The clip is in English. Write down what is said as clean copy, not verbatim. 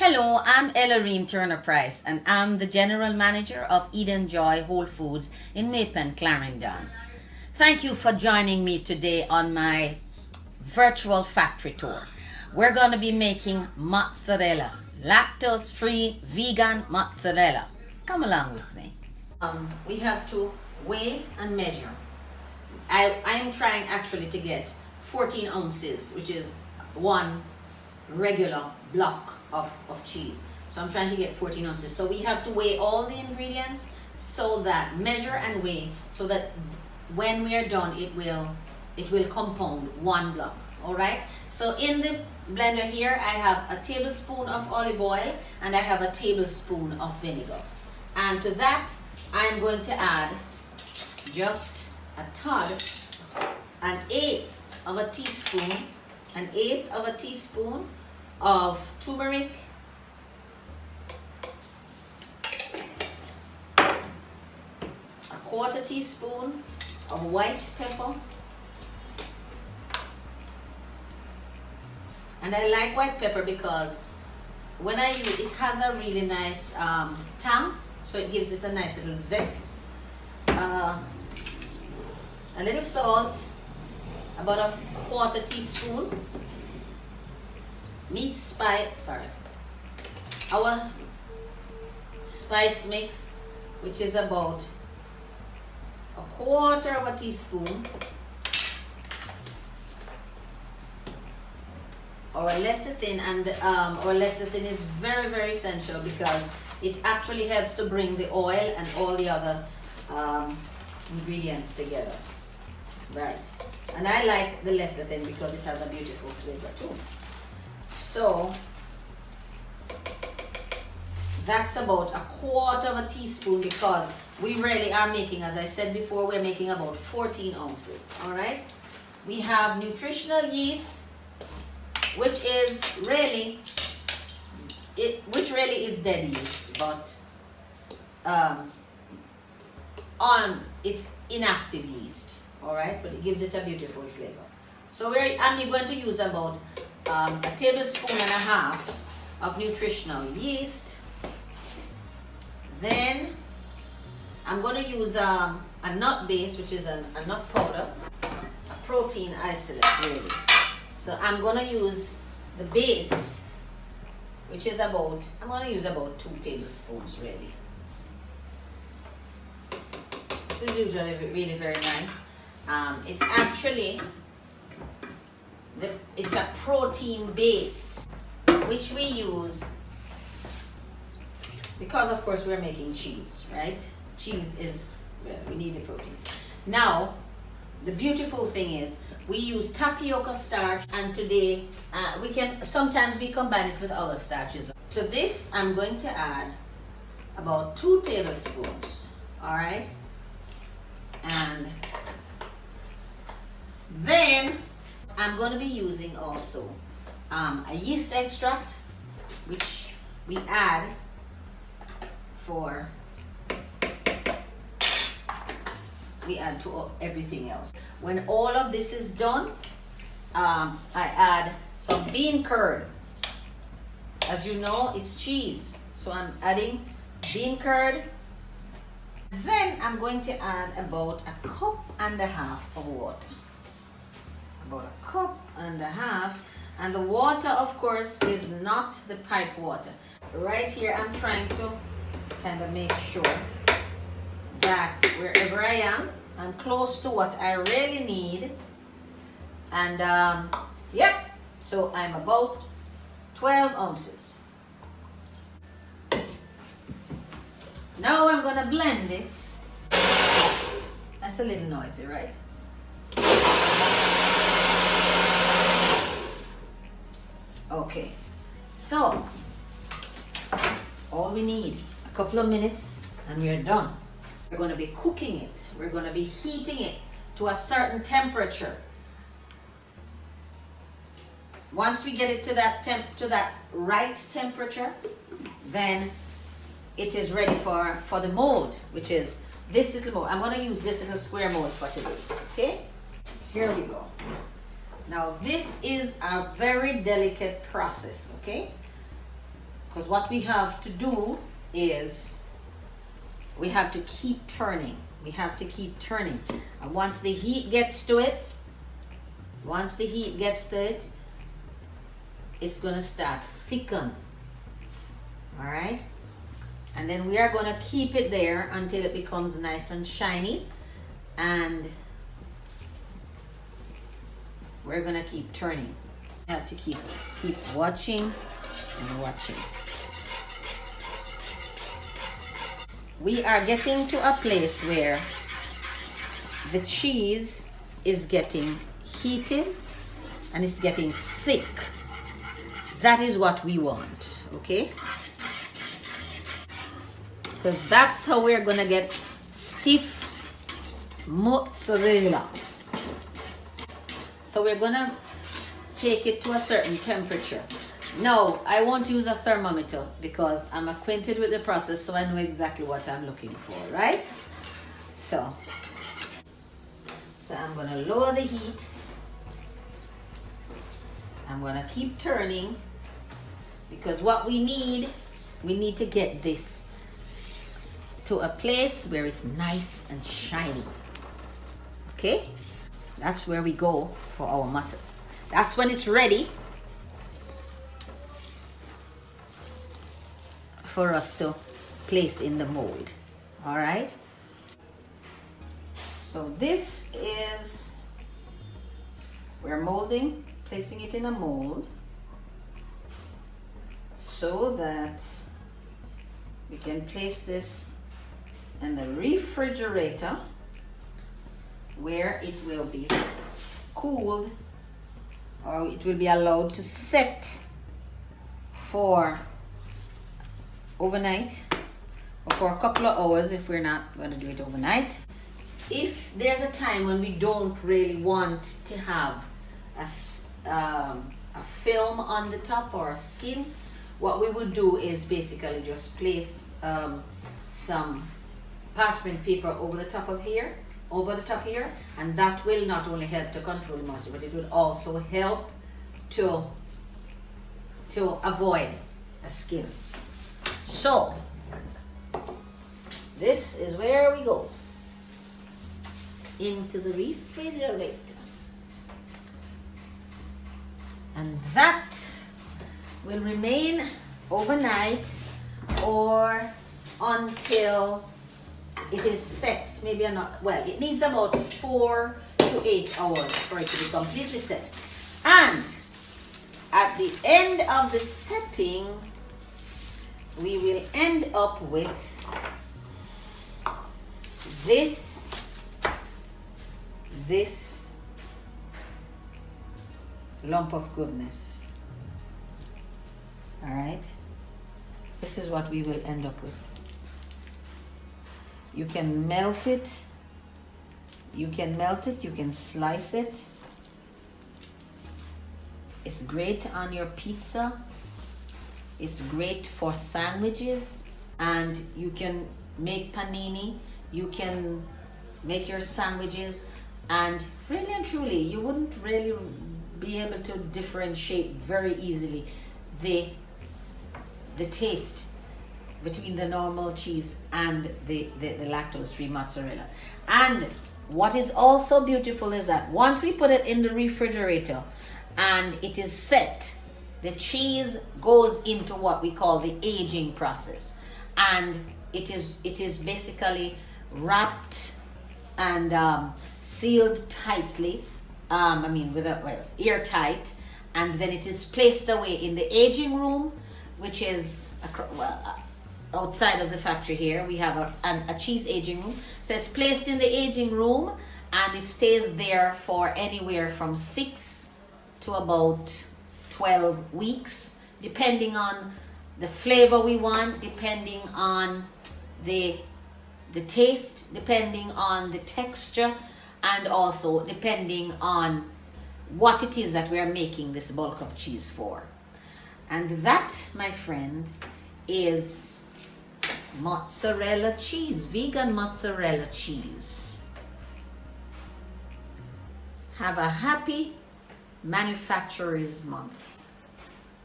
Hello, I'm Ellarine Turner Price, and I'm the General Manager of Eden Joy Whole Foods in Maypen, Clarendon. Thank you for joining me today on my virtual factory tour. We're going to be making mozzarella, lactose-free vegan mozzarella. Come along with me. We have to weigh and measure. I am trying actually to get 14 ounces, which is one regular block of cheese. So I'm trying to get 14 ounces. So we have to weigh all the ingredients so that measure and weigh so that when we are done it will compound one block. All right. So in the blender here I have a tablespoon of olive oil and I have a tablespoon of vinegar. And to that I'm going to add just a tad, an eighth of a teaspoon of turmeric, a quarter teaspoon of white pepper, and I like white pepper because when I use it, it has a really nice tang, so it gives it a nice little zest. A little salt, about a quarter teaspoon. Our spice mix, which is about a quarter of a teaspoon, or lecithin. And our lecithin is very, very essential because it actually helps to bring the oil and all the other ingredients together. Right, and I like the lecithin because it has a beautiful flavor too. So that's about a quarter of a teaspoon because we really are making, as I said before, we're making about 14 ounces. All right. We have nutritional yeast, which really is dead yeast, but it's inactive yeast. All right, but it gives it a beautiful flavor. So I'm going to use about a tablespoon and a half of nutritional yeast. Then I'm going to use a nut base, which is a nut powder, a protein isolate really. So I'm going to use the base, which is I'm going to use about 2 tablespoons really. This is usually really very nice. It's actually it's a protein base which we use because of course we're making cheese, right? Cheese is, well, we need the protein. Now the beautiful thing is we use tapioca starch, and today sometimes we combine it with other starches. To this I'm going to add about 2 tablespoons. All right, and then I'm going to be using also a yeast extract, which we add to everything else. When all of this is done, I add some bean curd. As you know, it's cheese, so I'm adding bean curd. Then I'm going to add about a cup and a half of water. About a cup and a half, and the water of course is not the pipe water. Right here I'm trying to kind of make sure that wherever I am I'm close to what I really need, and yep, so I'm about 12 ounces. Now I'm gonna blend it. That's a little noisy, right? Okay, so all we need a couple of minutes and we're done. We're going to be cooking it. We're going to be heating it to a certain temperature. Once we get it to that right temperature, then it is ready for the mold, which is this little mold. I'm going to use this little square mold for today. Okay, here we go. Now this is a very delicate process, okay? Because what we have to do is we have to keep turning. We have to keep turning. And once the heat gets to it, it's going to start thicken. All right? And then we are going to keep it there until it becomes nice and shiny. And we're going to keep turning. You have to keep watching and watching. We are getting to a place where the cheese is getting heated and it's getting thick. That is what we want, okay? Because that's how we're gonna get stiff mozzarella. So we're gonna take it to a certain temperature. No, I won't use a thermometer because I'm acquainted with the process, so I know exactly what I'm looking for, right? So I'm gonna lower the heat. I'm gonna keep turning because what we need to get this to a place where it's nice and shiny. Okay? That's where we go for our mozzarella. That's when it's ready for us to place in the mold. All right? So this is, we're molding, placing it in a mold so that we can place this in the refrigerator where it will be cooled, or it will be allowed to set for overnight or for a couple of hours if we're not going to do it overnight. If there's a time when we don't really want to have a film on the top or a skin, what we would do is basically just place some parchment paper over the top here, and that will not only help to control the moisture, but it will also help to avoid a skin. So this is where we go, into the refrigerator, and that will remain overnight or until it is set. Maybe not, well, it needs about 4 to 8 hours for it to be completely set. And at the end of the setting, we will end up with this lump of goodness. All right, this is what we will end up with. You can melt it, you can slice it. It's great on your pizza, it's great for sandwiches, and you can make panini, you can make your sandwiches, and really and truly you wouldn't really be able to differentiate very easily the taste between the normal cheese and the lactose-free mozzarella. And what is also beautiful is that once we put it in the refrigerator and it is set, the cheese goes into what we call the aging process, and it is basically wrapped and sealed tightly, airtight, and then it is placed away in the aging room, which is outside of the factory. Here we have a cheese aging room, so it's placed in the aging room and it stays there for anywhere from 6 to about 12 weeks, depending on the flavor we want, depending on the taste, depending on the texture, and also depending on what it is that we are making this bulk of cheese for. And that, my friend, is mozzarella cheese, vegan mozzarella cheese. Have a happy Manufacturers Month.